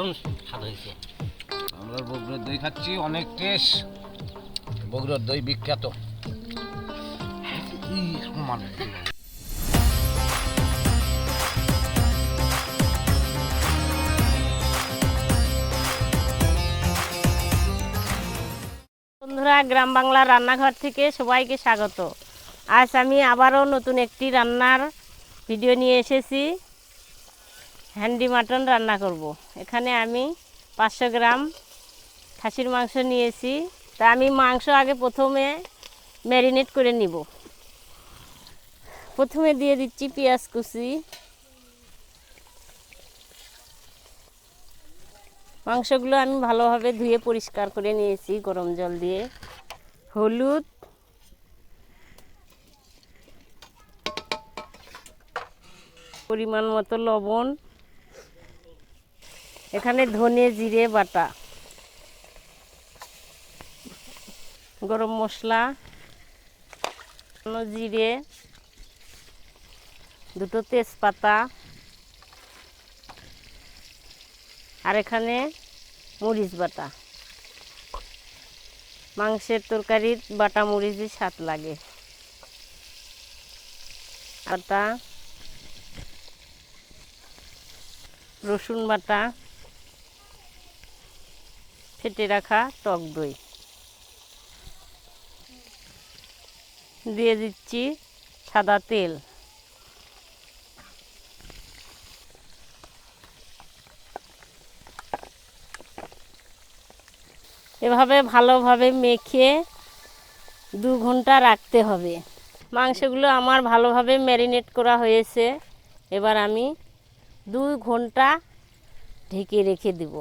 দারুণ স্বাদ হয়েছে। আমরা বগুড়ার দই খাচ্ছি, অনেক টেস্ট। বগুড়ার দই বিখ্যাত। বন্ধুরা, গ্রাম বাংলার রান্নাঘর থেকে সবাইকে স্বাগত। আজ আমি আবারও নতুন একটি রান্নার ভিডিও নিয়ে এসেছি। হ্যান্ডি মাটন রান্না করব। এখানে আমি 500 গ্রাম খাসির মাংস নিয়েছি। তা আমি মাংস আগে প্রথমে ম্যারিনেট করে নিব। প্রথমে দিয়ে দিচ্ছি পেঁয়াজ কুচি। মাংসগুলো আমি ভালোভাবে ধুয়ে পরিষ্কার করে নিয়েছি গরম জল দিয়ে। হলুদ, পরিমাণ মতো লবণ, এখানে ধনে জিরে বাটা, গরম মশলা, জিরে, দুটো তেজপাতা, আর এখানে মরিচ বাটা। মাংসের তরকারির বাটা মরিচই স্বাদ লাগে। বাটা, রসুন বাটা, ফেটে রাখা টক দই দিয়ে দিচ্ছি, সাদা তেল। এভাবে ভালোভাবে মেখে 2 ঘন্টা রাখতে হবে। মাংসগুলো আমার ভালোভাবে ম্যারিনেট করা হয়েছে। এবার আমি 2 ঘন্টা ঢেকে রেখে দেব।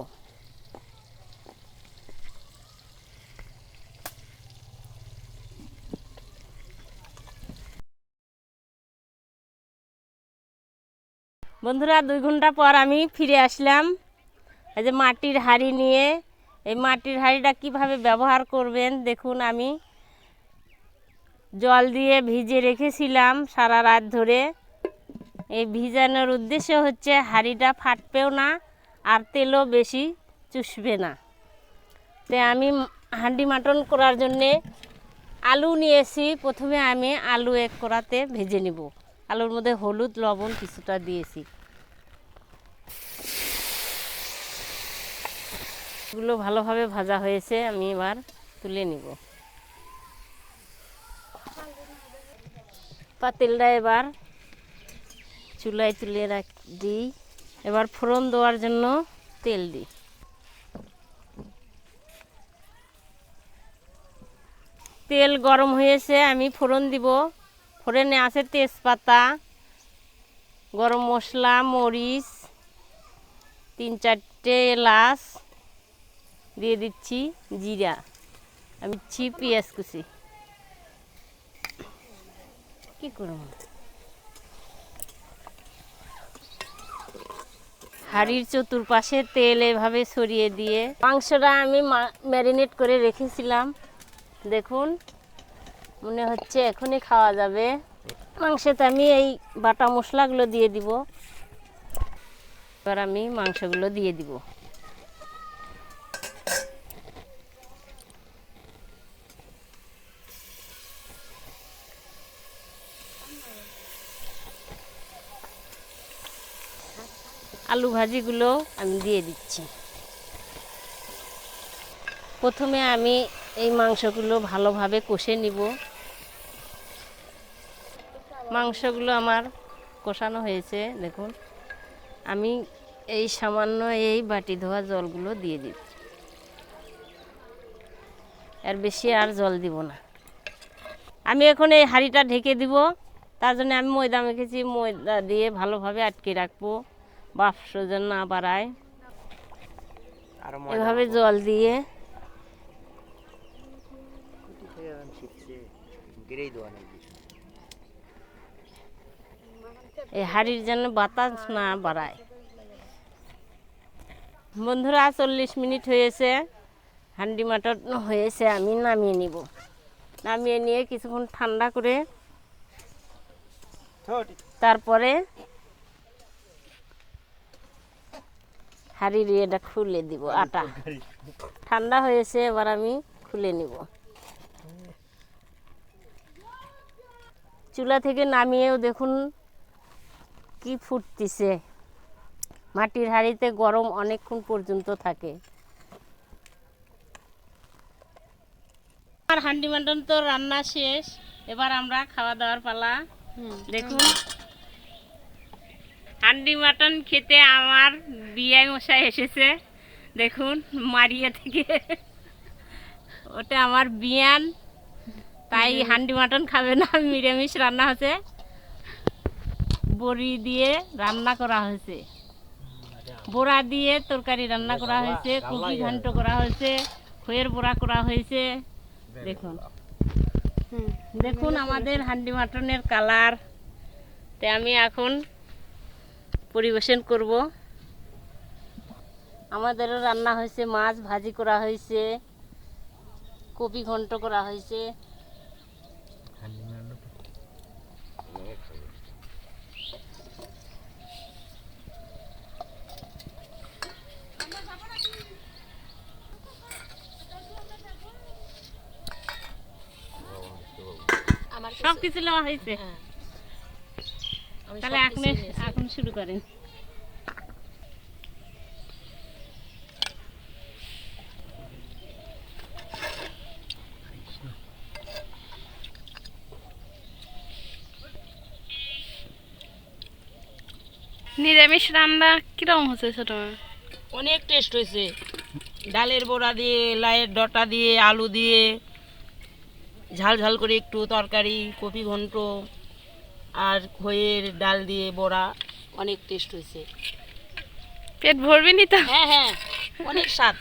বন্ধুরা, 2 ঘন্টা পর আমি ফিরে আসলাম। এই যে মাটির হাঁড়ি নিয়ে, এই মাটির হাঁড়িটা কিভাবে ব্যবহার করবেন দেখুন। আমি জল দিয়ে ভিজে রেখেছিলাম সারা রাত ধরে। এই ভিজানোর উদ্দেশ্য হচ্ছে হাঁড়িটা ফাটবেও না আর তেলও বেশি চুষবে না। তো আমি হাঁডি মাটন করার জন্যে আলু নিয়েছি। প্রথমে আমি আলু এক কড়াতে ভেজে নেব। আলুর মধ্যে হলুদ লবণ কিছুটা দিয়েছি। এগুলো ভালোভাবে ভাজা হয়েছে, আমি এবার তুলে নিব। পাতিলটা এবার চুলায় তুলে দিই। এবার ফোড়ন দেওয়ার জন্য তেল দিই। তেল গরম হয়েছে, আমি ফোড়ন দিব। ফোড়নে আছে তেজপাতা, গরম মশলা, মরিচ, 3-4টে এলাচ দিয়ে দিচ্ছি, জিরা, আমি দিচ্ছি পেঁয়াজ কুচি। কি করব, হাঁড়ির চতুর্পাশে তেল এভাবে ছড়িয়ে দিয়ে মাংসটা আমি ম্যারিনেট করে রেখেছিলাম। দেখুন, মনে হচ্ছে এখনই খাওয়া যাবে। মাংসতে আমি এই বাটা মশলাগুলো দিয়ে দিব। এবার আমি মাংসগুলো দিয়ে দিব। আলু ভাজিগুলো আমি দিয়ে দিচ্ছি। প্রথমে আমি এই মাংসগুলো ভালোভাবে কষে নিব। মাংসগুলো আমার কষানো হয়েছে দেখুন। আমি এই সামান্য এই বাটি ধোয়া জলগুলো দিয়ে দিব। এর বেশি আর জল দিব না। আমি এখন এই হাঁড়িটা ঢেকে দিব। তার জন্য আমি ময়দা মেখেছি। ময়দা দিয়ে ভালোভাবে আটকে রাখবো, বাষ্প যেন না বাড়ায়। এভাবে জল দিয়ে এই হাঁড়ির যেন বাতাস না বাড়ায়। বন্ধুরা, 40 মিনিট হয়েছে, হান্ডি মাটন হয়েছে। আমি নামিয়ে নিব। নামিয়ে নিয়ে কিছুক্ষণ ঠান্ডা করে তারপরে হাঁড়ির এটা খুলে দিব, আটা ঠান্ডা হয়েছে, এবার আমি খুলে নিব। চুলা থেকে নামিয়েও দেখুন কি ফুটতিছে। মাটির হাঁড়িতে গরম অনেকক্ষণ পর্যন্ত থাকে। আর হান্ডি মাটন তো রান্না শেষ, এবার আমরা খাওয়া দাওয়ার পালা। দেখুন হান্ডি মাটন খেতে আমার বিয়াই মশাই এসেছে। দেখুন মারিয়া থেকে, ওটা আমার বিয়ান, তাই হান্ডি মাটন খাবে না, নিরামিষ রান্না হয়েছে, বড়ি দিয়ে রান্না করা হয়েছে, বড়া দিয়ে তরকারি রান্না করা হয়েছে, কপি ঘন্ট করা হয়েছে, খয়ের বড়া করা হয়েছে। দেখুন দেখুন আমাদের হান্ডি মাটনের কালার। তাই আমি এখন পরিবেশন করব। আমাদেরও রান্না হয়েছে, মাছ ভাজি করা হয়েছে, কপি ঘন্ট করা হয়েছে। সব কিছু নেওয়া হয়েছে, তাহলে এখন শুরু করেন। নিরামিষ রান্না কিরকম হচ্ছে ছোট? অনেক টেস্ট হয়েছে। ডালের বড়া দিয়ে, লাইয়ের ডটা দিয়ে, আলু দিয়ে, ঝাল ঝাল করে একটু তরকারি, কপি ঘন্ট আর খয়ের ডাল দিয়ে বড়া, অনেক টেস্ট হয়েছে। পেট ভরবে নি তো হ্যাঁ হ্যাঁ, অনেক স্বাদ।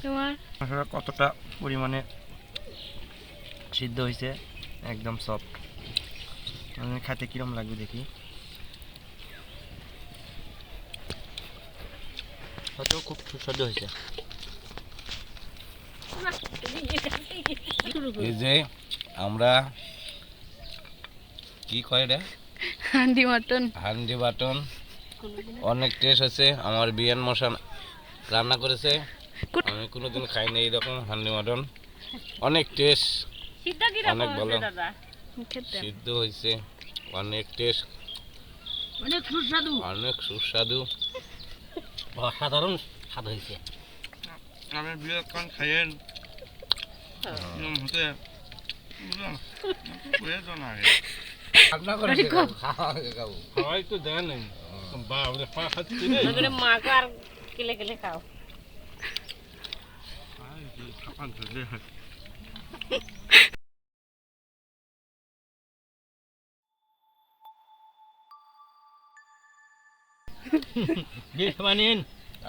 তোমার? মশলা কতটা পরিমাণে সিদ্ধ হয়েছে, একদম সফট। খাতে কিরম লাগবে দেখি। হয়তো খুব সুস্বাদু হয়েছে। এই যে আমরা কি কয় রে, হান্ডি মাটন। হান্ডি বাটন অনেক টেস্ট হয়েছে। আমার বিয়ান মশা রান্না করেছে, আমি কোনোদিন খাইনি এইরকম হান্ডি মাটন। অনেক টেস্ট, সিদ্ধ কিরকম অনেক ভালো। হয়েছে দাদা? সিদ্ধ হয়েছে, অনেক টেস্ট, অনেক সুস্বাদু, অনেক সুস্বাদু, অসাধারণ স্বাদ হয়েছে। আমি বিয়ে কান খাইয়েন হতে রান্না করে খাওয়াই তো দেয় নাই, বাবরে পা খাচ্ছি রে। ওগুলো মাখো আর কেলে কেলে খাও।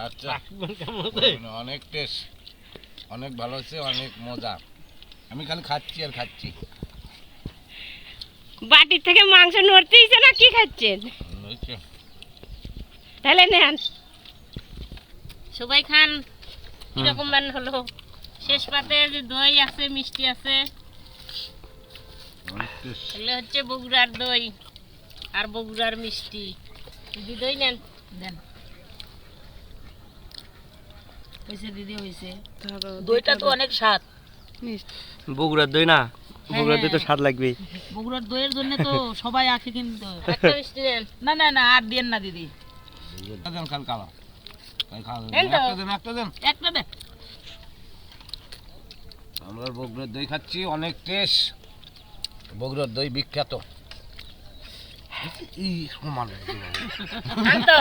আচ্ছা, অনেক টেস্ট, অনেক ভালো হয়েছে, অনেক মজা। আমি খালি খাচ্ছি আর খাচ্ছি। বাটির থেকে মাংস নড়তেইছে না, কি খাচ্ছেন? হয়েছে। তাহলে নেন সবাই খান। কিরকম মান হলো? শেষ পাতে যে দই আছে, মিষ্টি আছে, অনেক টেস্ট। এগুলো হচ্ছে বগুড়ার দই আর বগুড়ার মিষ্টি। দিদি দই নেন, দেন। হয়েছে দিদি, হয়েছে। দইটা তো অনেক স্বাদ। বগুড়ার দই না, বগুড়ার দই তো স্বাদ লাগবেই। বগুড়ার দইয়ের জন্য তো সবাই আসে কিন্তু। একটা মিষ্টি নেন। না না না, আর দেন না দিদি, দেন খাল খাওয়া, খাওয়া দেন তো। একটা দেন। একটা দেন। আমরা বগুড়ার দই খাচ্ছি, অনেক টেস্ট। বগুড়ার দই বিখ্যাত। এই সমান খান তো।